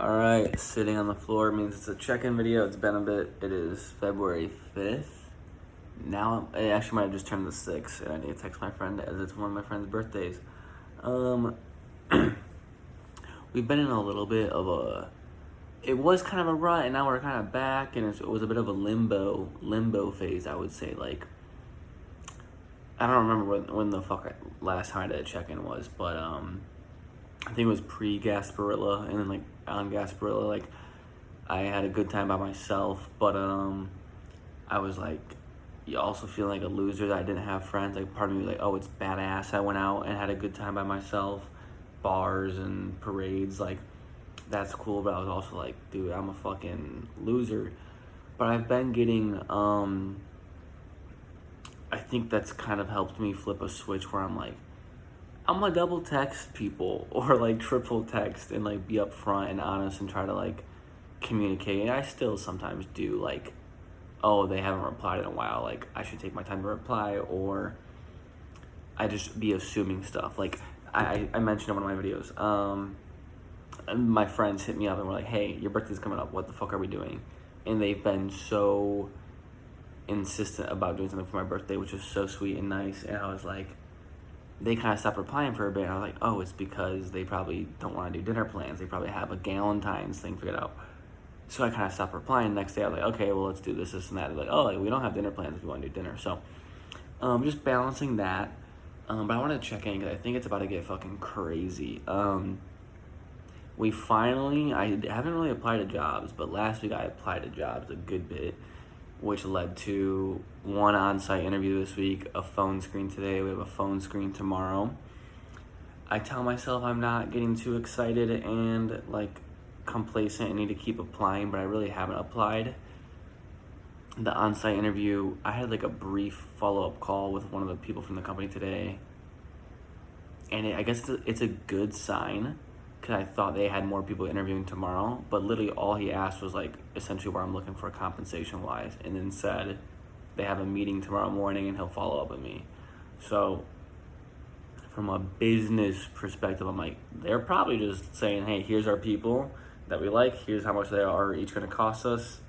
Alright, sitting on the floor means it's a check-in video. It's been a bit. It is February 5th. Now, it actually might have just turned the 6th, and I need to text my friend as it's one of my friend's birthdays. We've been in a little bit of a... It was kind of a rut, and now we're kind of back, and it was a bit of a limbo phase, I would say. Like, I don't remember when the fuck last time I did a check-in was, but, I think it was pre-Gasparilla, and then, like, on Gasparilla, like, I had a good time by myself, but, I was, like, you also feel like a loser that I didn't have friends. Like, part of me was like, oh, it's badass. I went out and had a good time by myself. Bars and parades, like, that's cool, but I was also like, dude, I'm a fucking loser. But I've been getting, I think that's kind of helped me flip a switch where I'm like, I'm gonna double text people or like triple text and like be upfront and honest and try to like communicate. And I still sometimes do, like, oh, they haven't replied in a while, like I should take my time to reply, or I just be assuming stuff. Like I mentioned in one of my videos, and my friends hit me up and were like, hey, your birthday's coming up, what the fuck are we doing? And they've been so insistent about doing something for my birthday, which was so sweet and nice. And I was like, they kind of stopped replying for a bit. And I was like, oh, it's because they probably don't want to do dinner plans. They probably have a Galentine's thing figured out. So I kind of stopped replying. Next day I was like, okay, well, let's do this, and that. They're like, oh, like, we don't have dinner plans if you want to do dinner. So just balancing that. But I wanted to check in because I think it's about to get fucking crazy. We finally, I haven't really applied to jobs, but last week I applied to jobs a good bit, which led to one on-site interview this week, a phone screen today. We have a phone screen tomorrow. I tell myself I'm not getting too excited and like complacent and need to keep applying, but I really haven't applied. The on-site interview, I had like a brief follow-up call with one of the people from the company today, and I guess it's a good sign because I thought they had more people interviewing tomorrow, but literally all he asked was like essentially where I'm looking for compensation-wise, and then said they have a meeting tomorrow morning and he'll follow up with me. So from a business perspective, I'm like, they're probably just saying, hey, here's our people that we like, here's how much they are each going to cost us,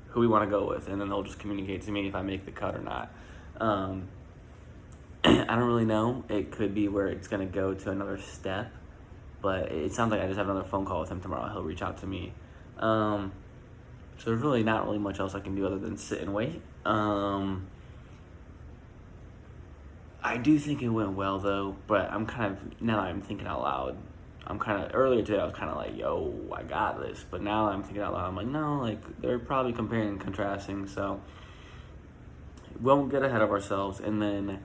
who we want to go with, and then they'll just communicate to me if I make the cut or not. I don't really know. It could be where it's going to go to another step, but it sounds like I just have another phone call with him tomorrow. He'll reach out to me. So there's really not really much else I can do other than sit and wait. I do think it went well though, but I'm kind of, now I'm thinking out loud, earlier today I was kind of like, yo, I got this, but now I'm thinking out loud, I'm like, no, like, they're probably comparing and contrasting, so we won't get ahead of ourselves. And then,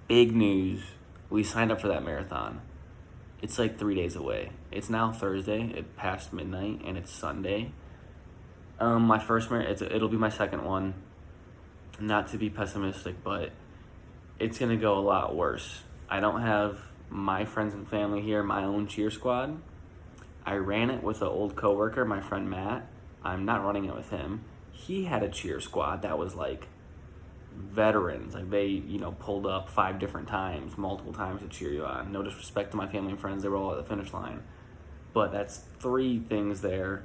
big news, we signed up for that marathon. It's like 3 days away. It's now Thursday, it passed midnight, and it's Sunday. My first marathon, it'll be my second one. Not to be pessimistic, but it's gonna go a lot worse. I don't have my friends and family here, my own cheer squad. I ran it with an old coworker, my friend Matt. I'm not running it with him. He had a cheer squad that was like veterans. Like they, pulled up 5 different times, multiple times to cheer you on. No disrespect to my family and friends, they were all at the finish line. But that's 3 things there.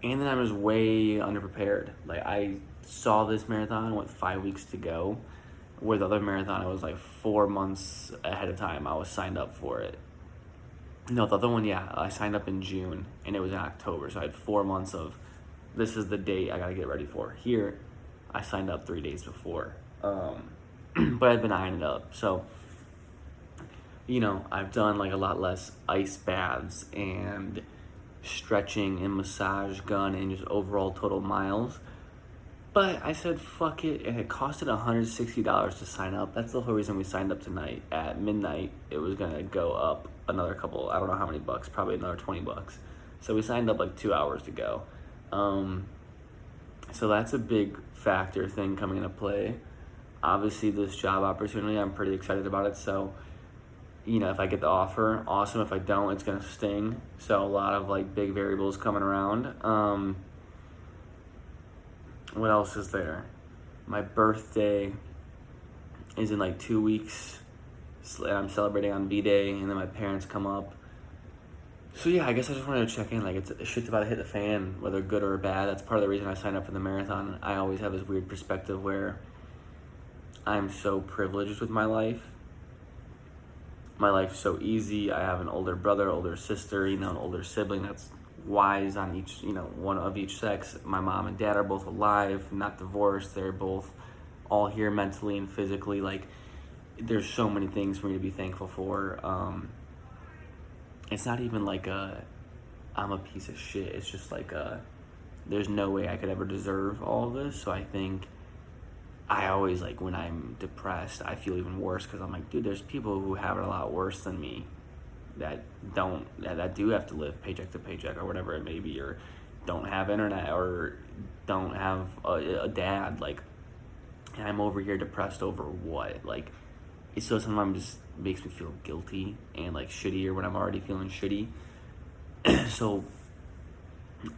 And then I was way underprepared. Like I saw this marathon with 5 weeks to go. Where the other marathon, it was like 4 months ahead of time. I was signed up for it. No, the other one, yeah, I signed up in June and it was in October. So I had 4 months of, this is the date I gotta get ready for. Here, I signed up 3 days before. But I've been eyeing it up. So, I've done like a lot less ice baths and stretching and massage gun and just overall total miles. But I said, fuck it, and it costed $160 to sign up. That's the whole reason we signed up tonight. At midnight, it was gonna go up another couple, I don't know how many bucks, probably another $20. So we signed up like 2 hours to go. So that's a big factor thing coming into play. Obviously, this job opportunity, I'm pretty excited about it. So, if I get the offer, awesome. If I don't, it's gonna sting. So a lot of like big variables coming around. What else is there? My birthday is in like 2 weeks. I'm celebrating on V-Day, and then my parents come up. So yeah, I guess I just wanted to check in. Like, shit's about to hit the fan, whether good or bad. That's part of the reason I signed up for the marathon. I always have this weird perspective where I'm so privileged with my life. My life's so easy. I have an older brother, older sister, an older sibling that's wise on each, one of each sex. My mom and dad are both alive, not divorced. They're both all here mentally and physically. Like, there's so many things for me to be thankful for. It's not even like I'm a piece of shit. It's just like there's no way I could ever deserve all of this. So I think I always, like, when I'm depressed, I feel even worse because I'm like, dude, there's people who have it a lot worse than me that do have to live paycheck to paycheck or whatever it may be, or don't have internet or don't have a dad. Like, and I'm over here depressed over what? Like, it still sometimes just makes me feel guilty and like shittier when I'm already feeling shitty. So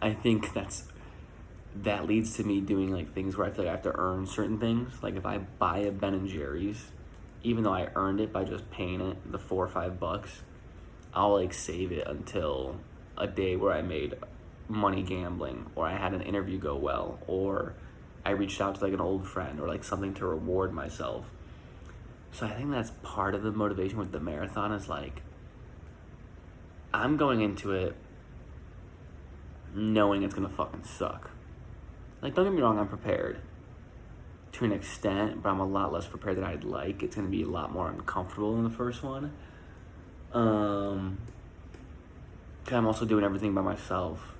I think that leads to me doing like things where I feel like I have to earn certain things. Like, if I buy a Ben and Jerry's, even though I earned it by just paying it the $4 or $5, I'll like save it until a day where I made money gambling, or I had an interview go well, or I reached out to like an old friend, or like something to reward myself. So I think that's part of the motivation with the marathon, is like, I'm going into it knowing it's gonna fucking suck. Like, don't get me wrong, I'm prepared to an extent, but I'm a lot less prepared than I'd like. It's gonna be a lot more uncomfortable than the first one. Cause I'm also doing everything by myself,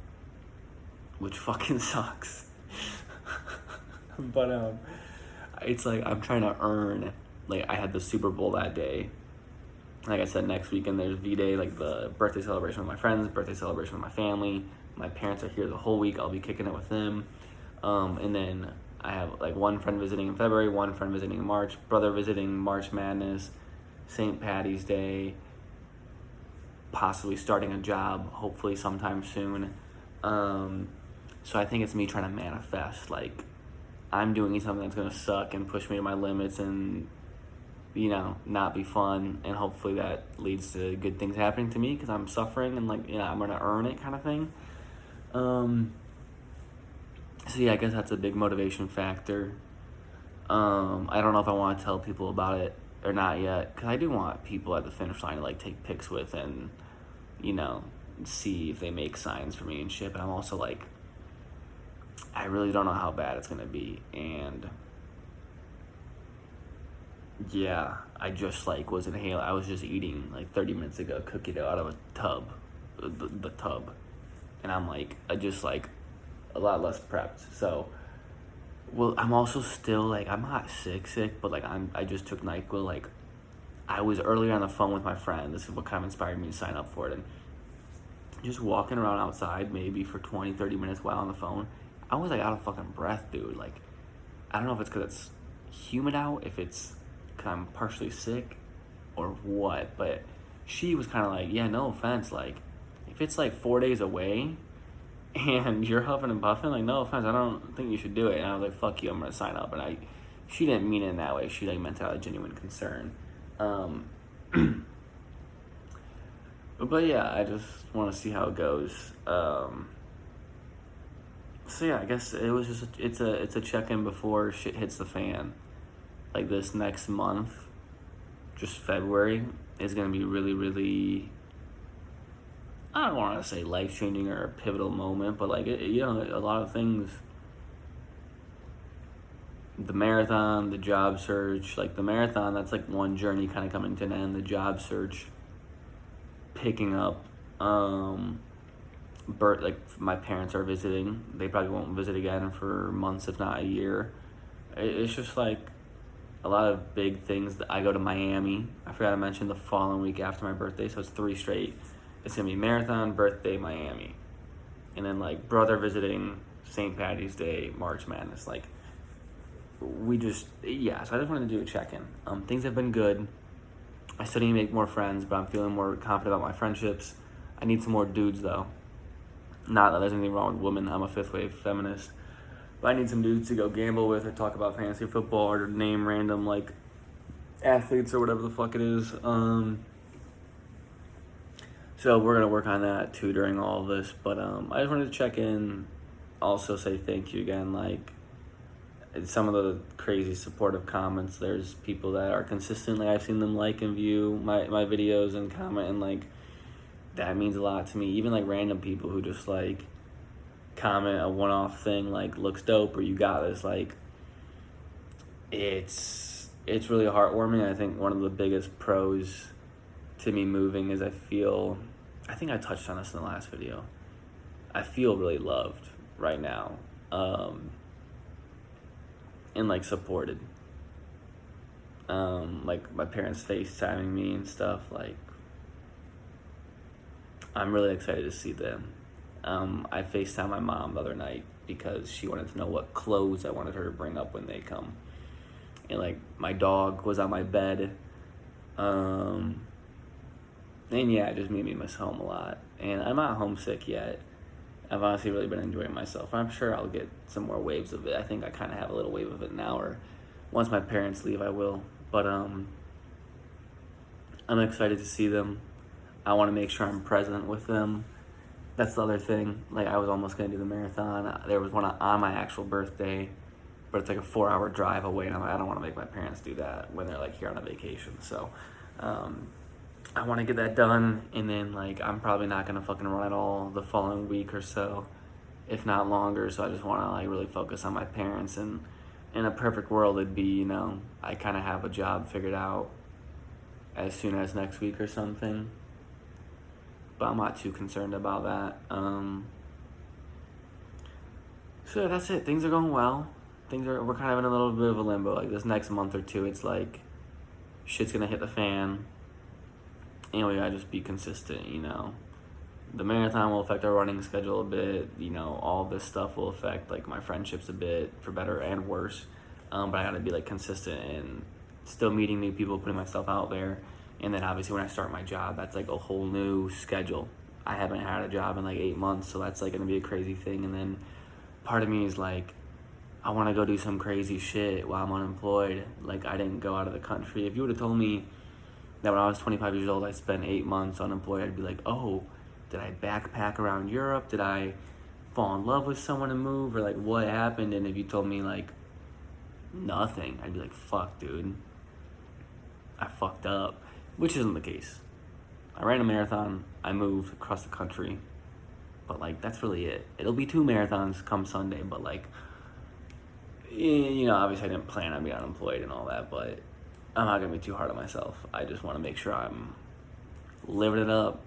which fucking sucks. But it's like I'm trying to earn. Like, I had the Super Bowl that day. Like I said, next weekend there's V-Day, like the birthday celebration with my friends, birthday celebration with my family. My parents are here the whole week. I'll be kicking it with them. And then I have like one friend visiting in February, one friend visiting in March, brother visiting March Madness, St. Patty's Day, possibly starting a job, hopefully sometime soon. So I think it's me trying to manifest, like, I'm doing something that's going to suck and push me to my limits and, not be fun. And hopefully that leads to good things happening to me because I'm suffering and, like, I'm going to earn it kind of thing. So yeah, I guess that's a big motivation factor. I don't know if I want to tell people about it or not yet, because I do want people at the finish line to like take pics with and, see if they make signs for me and shit. But I'm also like, I really don't know how bad it's gonna be. And yeah, I just like was inhaling. I was just eating like 30 minutes ago cookie dough out of a tub, the tub, and I'm like, I just like a lot less prepped. So, well, I'm also still like, I'm not sick, but like I just took NyQuil. Like, I was earlier on the phone with my friend. This is what kind of inspired me to sign up for it. And just walking around outside maybe for 20, 30 minutes while on the phone, I was like out of fucking breath, dude. Like, I don't know if it's because it's humid out, if it's because I'm partially sick or what, but she was kind of like, yeah, no offense. Like, if it's like 4 days away and you're huffing and puffing, like, no offense, I don't think you should do it. And I was like, fuck you, I'm gonna sign up. And she didn't mean it in that way. She like meant it out of genuine concern. But yeah, I just want to see how it goes. So yeah, I guess it was just it's a check-in before shit hits the fan. Like, this next month, just February, is gonna be really, really, I don't want to say life-changing or a pivotal moment, but like, a lot of things. The marathon, the job search, like the marathon, that's like one journey kind of coming to an end. The job search picking up. Like, my parents are visiting. They probably won't visit again for months, if not a year. It's just like a lot of big things. I go to Miami. I forgot to mention the following week after my birthday, so it's 3 straight. It's gonna be marathon, birthday, Miami, and then like brother visiting, St. Patty's Day, March Madness. Like, so I just wanted to do a check-in. Things have been good. I still need to make more friends, but I'm feeling more confident about my friendships. I need some more dudes, though. Not that there's anything wrong with women. I'm a fifth-wave feminist. But I need some dudes to go gamble with or talk about fantasy football or name random, like, athletes or whatever the fuck it is. So we're gonna work on that too during all of this. But I just wanted to check in, also say thank you again. Like some of the crazy supportive comments. There's people that are consistently, I've seen them like and view my videos and comment, and like that means a lot to me. Even like random people who just like comment a one-off thing like looks dope or you got this, like it's really heartwarming. I think one of the biggest pros to me moving is I think I touched on this in the last video. I feel really loved right now. And like supported. Like my parents FaceTiming me and stuff, like I'm really excited to see them. I FaceTimed my mom the other night because she wanted to know what clothes I wanted her to bring up when they come. And like my dog was on my bed. And yeah, it just made me miss home a lot. And I'm not homesick yet. I've honestly really been enjoying myself. I'm sure I'll get some more waves of it. I think I kind of have a little wave of it now, or once my parents leave, I will. But I'm excited to see them. I want to make sure I'm present with them. That's the other thing. Like I was almost gonna do the marathon. There was one on my actual birthday, but it's like a 4-hour drive away, and I'm like, I don't want to make my parents do that when they're like here on a vacation. So I want to get that done, and then like I'm probably not gonna fucking run at all the following week or so, if not longer. So I just want to like really focus on my parents. And in a perfect world, it'd be, you know, I kind of have a job figured out as soon as next week or something. But I'm not too concerned about that. So yeah, that's it. Things are going well. We're kind of in a little bit of a limbo. Like this next month or two, it's like shit's gonna hit the fan. And we gotta just be consistent, you know. The marathon will affect our running schedule a bit, you know, all this stuff will affect like my friendships a bit, for better and worse. But I gotta be like consistent and still meeting new people, putting myself out there. And then obviously when I start my job, that's like a whole new schedule. I haven't had a job in like 8 months, so that's like gonna be a crazy thing. And then part of me is like, I wanna go do some crazy shit while I'm unemployed. Like I didn't go out of the country. If you would've told me that when I was 25 years old, I spent 8 months unemployed, I'd be like, oh, did I backpack around Europe? Did I fall in love with someone and move? Or like, what happened? And if you told me like nothing, I'd be like, fuck, dude, I fucked up. Which isn't the case. I ran a marathon, I moved across the country, but like, that's really it. It'll be 2 marathons come Sunday, but like, you know, obviously I didn't plan on being unemployed and all that, but I'm not gonna be too hard on myself. I just want to make sure I'm living it up.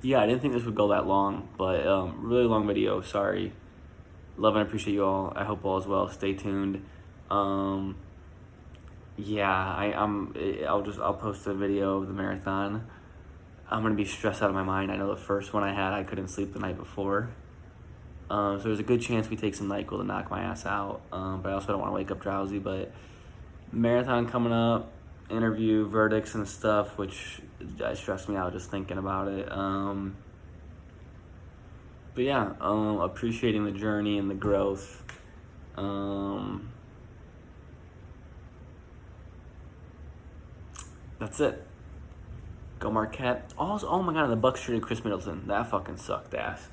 Yeah, I didn't think this would go that long, but really long video. Sorry. Love and appreciate you all. I hope all is well. Stay tuned. Yeah, I'll post a video of the marathon. I'm gonna be stressed out of my mind. I know the first one I had, I couldn't sleep the night before. So there's a good chance we take some NyQuil to knock my ass out. But I also don't want to wake up drowsy. But marathon coming up, interview, verdicts and stuff, which stressed me out just thinking about it. But yeah, appreciating the journey and the growth. That's it. Go Marquette. Oh my god, the Bucks traded Chris Middleton. That fucking sucked ass.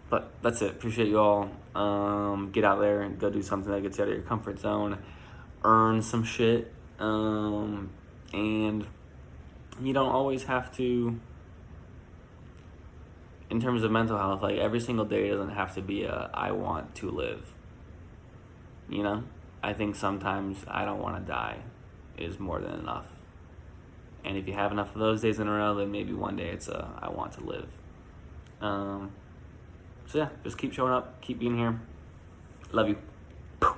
But that's it. Appreciate you all. Get out there and go do something that gets you out of your comfort zone. Earn some shit. And you don't always have to, in terms of mental health, like every single day doesn't have to be I want to live. You know? I think sometimes I don't want to die is more than enough. And if you have enough of those days in a row, then maybe one day it's I want to live. So yeah, just keep showing up, keep being here. Love you.